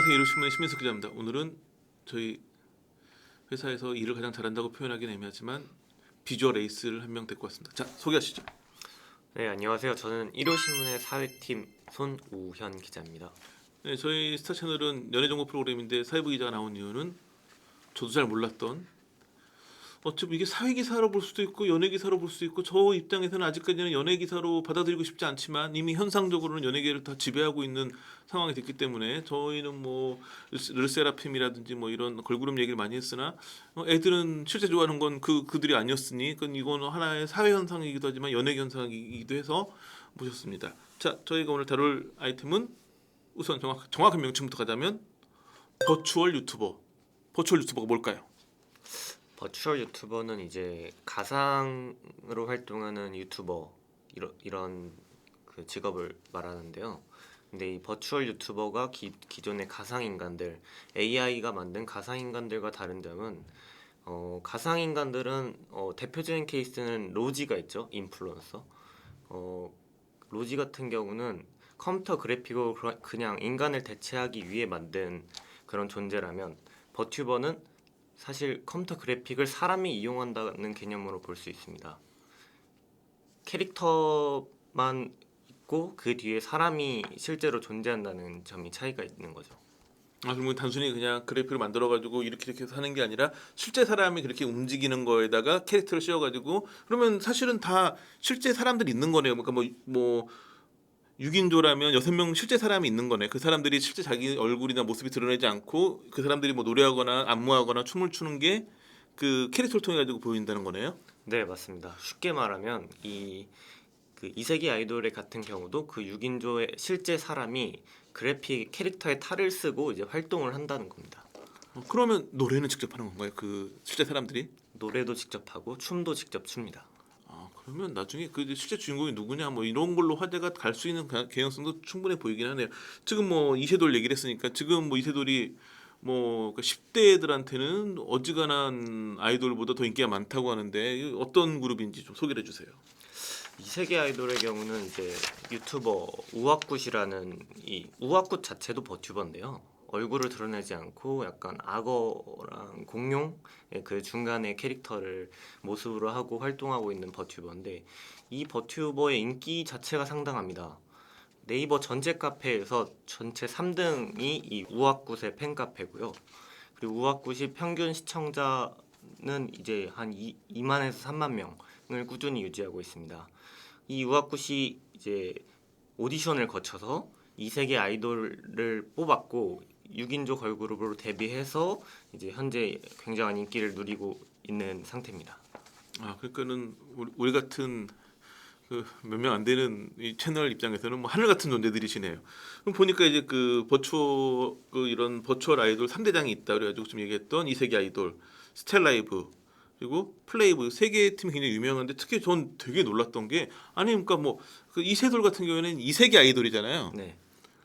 안녕하세요. 이로신문의 신민석 기자입니다. 오늘은 저희 회사에서 일을 가장 잘한다고 표현하기는 애매하지만 비주얼 에이스를 한 명 데리고 왔습니다. 자, 소개하시죠. 네, 안녕하세요. 저는 1호신문의 사회팀 손우현 기자입니다. 네, 저희 스타 채널은 연예 정보 프로그램인데 사회부 기자가 나온 이유는 저도 잘 몰랐던 어차피 이게 사회 기사로 볼 수도 있고 연예 기사로 볼 수도 있고 저 입장에서는 아직까지는 연예 기사로 받아들이고 싶지 않지만 이미 현상적으로는 연예계를 다 지배하고 있는 상황이 됐기 때문에 저희는 뭐 르세라핌이라든지 뭐 이런 걸그룹 얘기를 많이 했으나 애들은 실제 좋아하는 건 그들이 아니었으니 그건 이건 하나의 사회 현상이기도 하지만 연예 현상이기도 해서 모셨습니다. 자, 저희가 오늘 다룰 아이템은 우선 정확한 명칭부터 가자면 버추얼 유튜버. 버추얼 유튜버가 뭘까요? 버추얼 유튜버는 이제 가상으로 활동하는 유튜버 이런 그 직업을 말하는데요. 근데 이 버추얼 유튜버가 기존의 가상 인간들, AI가 만든 가상 인간들과 다른 점은 가상 인간들은 대표적인 케이스는 로지가 있죠. 인플루언서. 어, 로지 같은 경우는 컴퓨터 그래픽으로 그냥 인간을 대체하기 위해 만든 그런 존재라면 버튜버는 사실 컴퓨터 그래픽을 사람이 이용한다는 개념으로 볼 수 있습니다. 캐릭터만 있고 그 뒤에 사람이 실제로 존재한다는 점이 차이가 있는 거죠. 아, 그러면 단순히 그냥 그래픽을 만들어가지고 이렇게 해서 하는 게 아니라 실제 사람이 그렇게 움직이는 거에다가 캐릭터를 씌워가지고 그러면 사실은 다 실제 사람들이 있는 거네요. 그러니까 뭐 6인조라면 6명 실제 사람이 있는 거네. 그 사람들이 실제 자기 얼굴이나 모습이 드러내지 않고 그 사람들이 뭐 노래하거나 안무하거나 춤을 추는 게 그 캐릭터를 통해 가지고 보인다는 거네요. 네, 맞습니다. 쉽게 말하면 이세기 아이돌의 같은 경우도 그 6인조의 실제 사람이 그래픽 캐릭터의 탈을 쓰고 이제 활동을 한다는 겁니다. 그러면 노래는 직접 하는 건가요? 그 실제 사람들이? 노래도 직접 하고 춤도 직접 춥니다. 아, 그러면 나중에 그 이제 실제 주인공이 누구냐 뭐 이런 걸로 화제가 갈 수 있는 개연성도 충분해 보이긴 하네요. 지금 뭐 이세돌 얘기를 했으니까 지금 뭐 이세돌이 뭐 10대들한테는 어지간한 아이돌보다 더 인기가 많다고 하는데 이거 어떤 그룹인지 좀 소개해 주세요. 이세계 아이돌의 경우는 이제 유튜버 우악굿이라는 이 우악굿 자체도 버튜버인데요. 얼굴을 드러내지 않고 약간 악어랑 공룡의 그 중간의 캐릭터를 모습으로 하고 활동하고 있는 버튜버인데 이 버튜버의 인기 자체가 상당합니다. 네이버 전체 카페에서 전체 3등이 이 우악굿의 팬카페고요. 그리고 우악굿이 평균 시청자는 이제 한 2만에서 3만 명을 꾸준히 유지하고 있습니다. 이 우악굿이 이제 오디션을 거쳐서 이세계 아이돌을 뽑았고 6인조 걸그룹으로 데뷔해서 이제 현재 굉장한 인기를 누리고 있는 상태입니다. 아, 그러니까는 우리 같은 그 몇 명 안 되는 이 채널 입장에서는 뭐 하늘 같은 존재들이시네요. 그럼 보니까 이제 그 버추어 그 이런 버추얼 아이돌 3대장이 있다 그래가지고 좀 얘기했던 이세계 아이돌, 스텔라이브 그리고 플레이브 세 개의 팀이 굉장히 유명한데 특히 전 되게 놀랐던 게 아니 그러니까 뭐 그 이세돌 같은 경우에는 이세계 아이돌이잖아요. 네.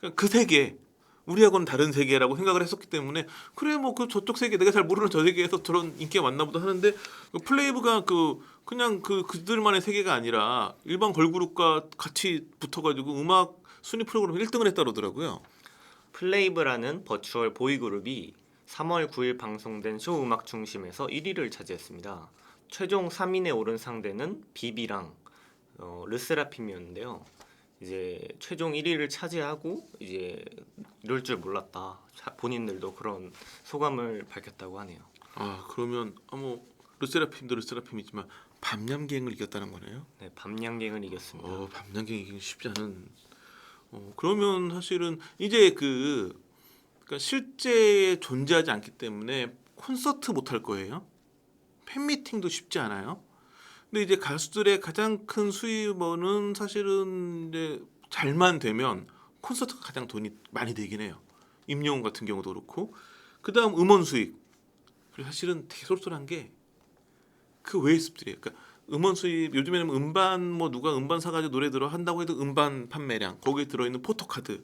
그러니까 그 세계 우리하고는 다른 세계라고 생각을 했었기 때문에 그래 뭐 그 저쪽 세계 내가 잘 모르는 저 세계에서 저런 인기가 많나 보다 하는데 그 플레이브가 그냥 그들만의 세계가 아니라 일반 걸그룹과 같이 붙어가지고 음악 순위 프로그램 1등을 했다 그러더라고요. 플레이브라는 버추얼 보이그룹이 3월 9일 방송된 쇼 음악 중심에서 1위를 차지했습니다. 최종 3인에 오른 상대는 비비랑 르세라핌이었는데요. 이제 최종 1위를 차지하고 이제 이럴 줄 몰랐다. 본인들도 그런 소감을 밝혔다고 하네요. 아, 그러면 뭐 르세라핌도 르세라핌이지만 밤양갱을 이겼다는 거네요. 네, 밤양갱을 이겼습니다. 밤양갱 이기기 쉽지 않은. 그러면 사실은 이제 그러니까 실제 존재하지 않기 때문에 콘서트 못 할 거예요. 팬미팅도 쉽지 않아요. 근데 이제 가수들의 가장 큰 수입원은 사실은 이제 잘만 되면 콘서트가 가장 돈이 많이 되긴 해요. 임영웅 같은 경우도 그렇고 그다음 음원 수익. 그리고 사실은 되게 쏠쏠한 게 그 외의 습들이에요. 그러니까 음원 수입 요즘에는 음반 뭐 누가 음반 사가지고 노래 들어 한다고 해도 음반 판매량 거기에 들어있는 포토카드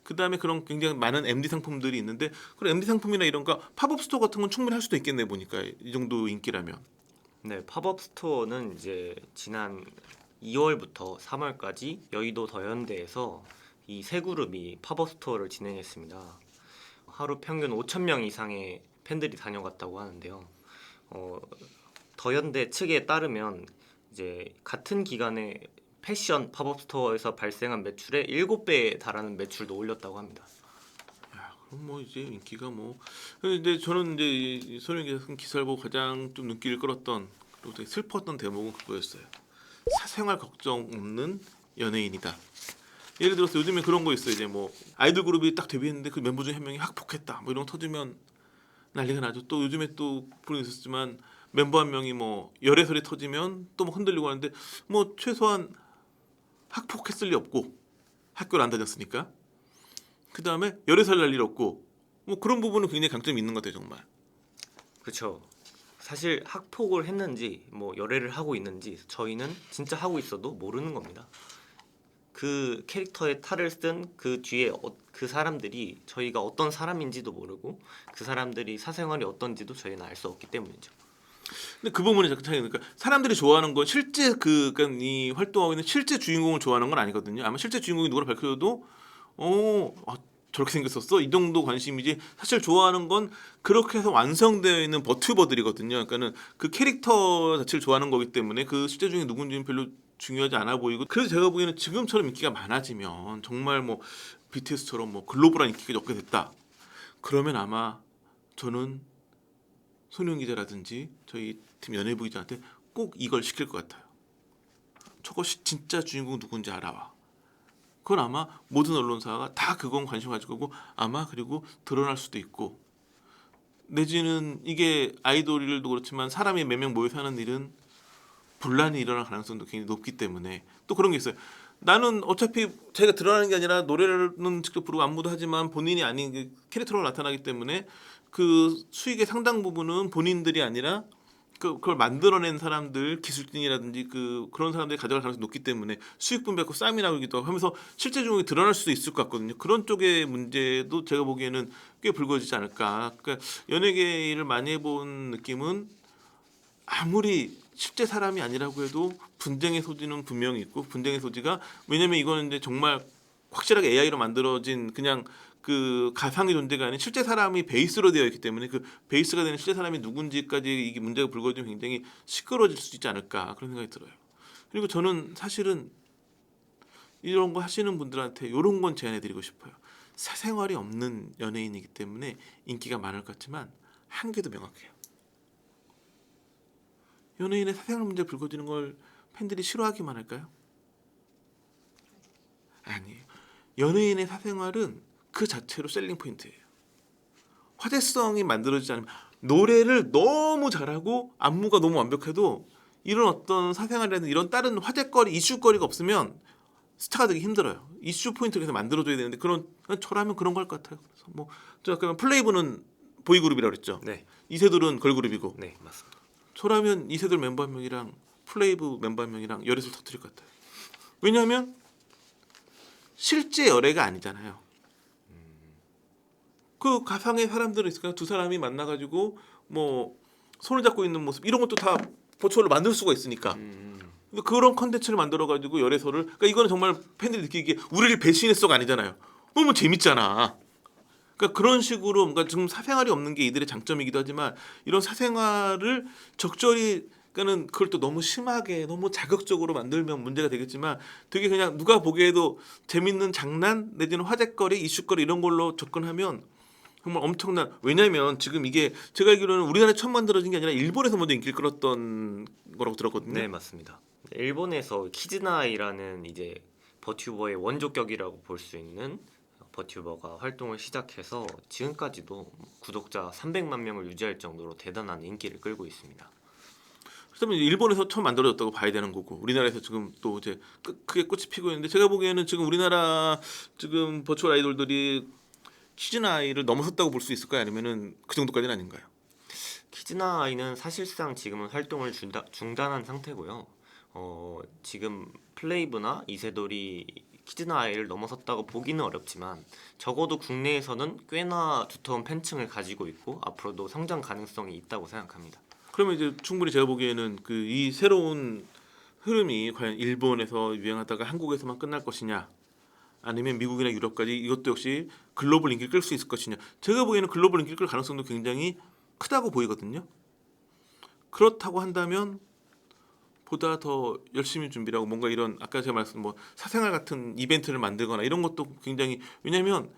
그다음에 그런 굉장히 많은 MD 상품들이 있는데 그런 MD 상품이나 이런 거 팝업 스토어 같은 건 충분히 할 수도 있겠네 보니까 이 정도 인기라면. 네, 팝업 스토어는 이제 지난 2월부터 3월까지 여의도 더현대에서 이 세 그룹이 팝업 스토어를 진행했습니다. 하루 평균 5천 명 이상의 팬들이 다녀갔다고 하는데요. 더현대 측에 따르면 이제 같은 기간에 패션 팝업 스토어에서 발생한 매출의 7배에 달하는 매출도 올렸다고 합니다. 야, 그럼 뭐 이제 인기가 뭐. 근데 저는 이제 이 손흥민 기자 쓴 기사를 보고 가장 좀 눈길을 끌었던 그리고 되게 슬펐던 대목은 그거였어요. 사생활 걱정 없는 연예인이다. 예를 들어서 요즘에 그런 거 있어요. 이제 뭐 아이돌 그룹이 딱 데뷔했는데 그 멤버 중에 한 명이 학폭했다. 뭐 이런 거 터지면 난리가 나죠. 또 요즘에 또 불은 있었지만 멤버 한 명이 뭐 열애설이 터지면 또 뭐 흔들리고 하는데 뭐 최소한 학폭했을 리 없고 학교를 안 다녔으니까. 그 다음에 열애설 날 일 없고 뭐 그런 부분은 굉장히 강점이 있는 것 같아요 정말. 그렇죠. 사실 학폭을 했는지 뭐 열애를 하고 있는지 저희는 진짜 하고 있어도 모르는 겁니다. 그 캐릭터의 탈을 쓴 그 뒤에 그 사람들이 저희가 어떤 사람인지도 모르고 그 사람들이 사생활이 어떤지도 저희는 알 수 없기 때문이죠. 근데 그 부분이 자꾸 차이가 그러니까 사람들이 좋아하는 건 실제 그러니까 이 활동하고 있는 실제 주인공을 좋아하는 건 아니거든요. 아마 실제 주인공이 누구라 밝혀도 저렇게 생겼었어 이 정도 관심이지 사실 좋아하는 건 그렇게 해서 완성되어 있는 버튜버들이거든요. 그러니까는 그 캐릭터 자체를 좋아하는 거기 때문에 그 실제 중에 누군지는 별로 중요하지 않아 보이고 그래서 제가 보기에는 지금처럼 인기가 많아지면 정말 뭐 BTS처럼 뭐 글로벌한 인기가 얻게 됐다. 그러면 아마 저는 손흥민 기자라든지 저희 팀 연예부 기자한테 꼭 이걸 시킬 것 같아요. 저것이 진짜 주인공 누군지 알아와. 그건 아마 모든 언론사가 다 그건 관심 가질 거고 아마 그리고 드러날 수도 있고 내지는 이게 아이돌도 그렇지만 사람이 몇 명 모여서 하는 일은 분란이 일어날 가능성도 굉장히 높기 때문에 또 그런 게 있어요. 나는 어차피 자기가 드러나는 게 아니라 노래는 직접 부르고 안무도 하지만 본인이 아닌 그 캐릭터로 나타나기 때문에 그 수익의 상당 부분은 본인들이 아니라 그걸 만들어낸 사람들 기술진이라든지 그런 사람들이 가져갈 가능성이 높기 때문에 수익 분배하고 싸움이 나기도 하면서 실제 중에 드러날 수도 있을 것 같거든요. 그런 쪽의 문제도 제가 보기에는 꽤 불거지지 않을까. 그러니까 연예계 일을 많이 해본 느낌은 아무리 실제 사람이 아니라고 해도 분쟁의 소지는 분명히 있고 분쟁의 소지가 왜냐면 이거는 이제 정말 확실하게 AI로 만들어진 그냥 그 가상의 존재가 아닌 실제 사람이 베이스로 되어 있기 때문에 그 베이스가 되는 실제 사람이 누군지까지 이게 문제가 불거지면 굉장히 시끄러워질 수 있지 않을까 그런 생각이 들어요. 그리고 저는 사실은 이런 거 하시는 분들한테 이런 건 제안해드리고 싶어요. 사생활이 없는 연예인이기 때문에 인기가 많을 것 같지만 한계도 명확해요. 연예인의 사생활 문제 불거지는 걸 팬들이 싫어하기만 할까요? 아니에요. 연예인의 사생활은 그 자체로 셀링 포인트예요. 화제성이 만들어지지 않으면 노래를 너무 잘하고 안무가 너무 완벽해도 이런 어떤 사생활이라든 이런 다른 화제거리, 이슈거리가 없으면 스타가 되기 힘들어요. 이슈 포인트를 계속 만들어줘야 되는데 저라면 그런 거 할 것 같아요. 그래서 저 아까 플레이브는 보이그룹이라고 그랬죠. 네, 이세돌은 걸그룹이고 네 맞습니다. 저라면 이세돌 멤버 한 명이랑 플레이브 멤버 한 명이랑 열애설 터뜨릴 것 같아요. 왜냐하면 실제 열애가 아니잖아요. 그 가상의 사람들은 있을까요? 두 사람이 만나가지고 뭐 손을 잡고 있는 모습 이런 것도 다 버추얼로 만들 수가 있으니까 그러니까 그런 컨텐츠를 만들어가지고 열애설을 그러니까 이거는 정말 팬들이 느끼기에 우리를 배신했어가 아니잖아요. 너무 재밌잖아. 그러니까 그런 식으로 뭔가 지금 사생활이 없는 게 이들의 장점이기도 하지만 이런 사생활을 적절히 그러니까는 그걸 또 너무 심하게 너무 자극적으로 만들면 문제가 되겠지만 되게 그냥 누가 보기에도 재밌는 장난 내지는 화제거리 이슈거리 이런 걸로 접근하면 정말 엄청난 왜냐면 지금 이게 제가 알기로는 우리나라에 처음 만들어진 게 아니라 일본에서 먼저 인기를 끌었던 거라고 들었거든요. 네 맞습니다. 일본에서 키즈나이라는 이제 버튜버의 원조격이라고 볼 수 있는 버튜버가 활동을 시작해서 지금까지도 구독자 300만 명을 유지할 정도로 대단한 인기를 끌고 있습니다. 그렇다면 일본에서 처음 만들어졌다고 봐야 되는 거고 우리나라에서 지금 또 이제 크게 꽃이 피고 있는데 제가 보기에는 지금 우리나라 지금 버추얼 아이돌들이 키즈나이를 넘어섰다고 볼 수 있을까요? 아니면은 그 정도까지는 아닌가요? 키즈나이는 사실상 지금은 활동을 중단한 상태고요. 지금 플레이브나 이세돌이 키즈나이를 넘어섰다고 보기는 어렵지만 적어도 국내에서는 꽤나 두터운 팬층을 가지고 있고 앞으로도 성장 가능성이 있다고 생각합니다. 그러면 이제 충분히 제가 보기에는 그 이 새로운 흐름이 과연 일본에서 유행하다가 한국에서만 끝날 것이냐 아니면 미국이나 유럽까지 이것도 역시 글로벌 인기를 끌 수 있을 것이냐. 제가 보기에는 글로벌 인기를 끌 가능성도 굉장히 크다고 보이거든요. 그렇다고 한다면 보다 더 열심히 준비하고 뭔가 이런 아까 제가 말씀 뭐 사생활 같은 이벤트를 만들거나 이런 것도 굉장히 왜냐하면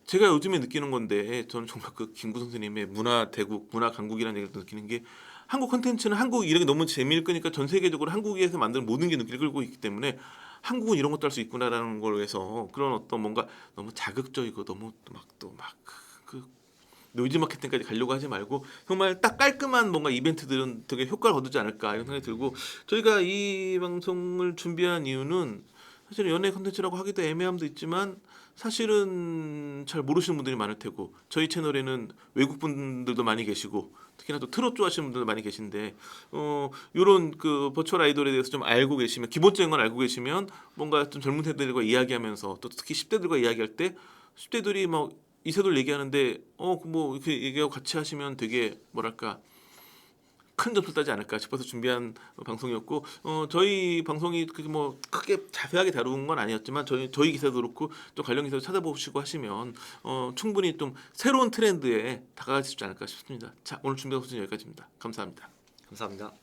제가 요즘에 느끼는 건데 저는 정말 그 김구 선생님의 문화 대국, 문화 강국이라는 얘기를 느끼는 게 한국 콘텐츠는 한국 이런 게 너무 재미를 끄니까 전 세계적으로 한국에서 만든 모든 게 눈길을 끌고 있기 때문에 한국은 이런 것도 할 수 있구나라는 걸 위해서 그런 어떤 뭔가 너무 자극적이고 너무 또막또막그 노이즈 마케팅까지 가려고 하지 말고 정말 딱 깔끔한 뭔가 이벤트들은 되게 효과를 거두지 않을까 이런 생각이 들고 저희가 이 방송을 준비한 이유는 사실 연예 콘텐츠라고 하기도 애매함도 있지만 사실은 잘 모르시는 분들이 많을 테고 저희 채널에는 외국 분들도 많이 계시고 특히나 또 트롯 좋아하시는 분들도 많이 계신데 요런 그 버추얼 아이돌에 대해서 좀 알고 계시면 기본적인 건 알고 계시면 뭔가 좀 젊은 세대들과 이야기하면서 또 특히 10대들과 이야기할 때 10대들이 막 이세돌 얘기하는데 뭐 이렇게 얘기하고 같이 하시면 되게 뭐랄까 큰 점수 따지 않을까 싶어서 준비한 방송이었고 저희 방송이 그게 뭐 크게 자세하게 다룬 건 아니었지만 저희 기사도 그렇고 또 관련 기사도 찾아보시고 하시면 충분히 좀 새로운 트렌드에 다가갈 수 있지 않을까 싶습니다. 자 오늘 준비한 소식 여기까지입니다. 감사합니다. 감사합니다.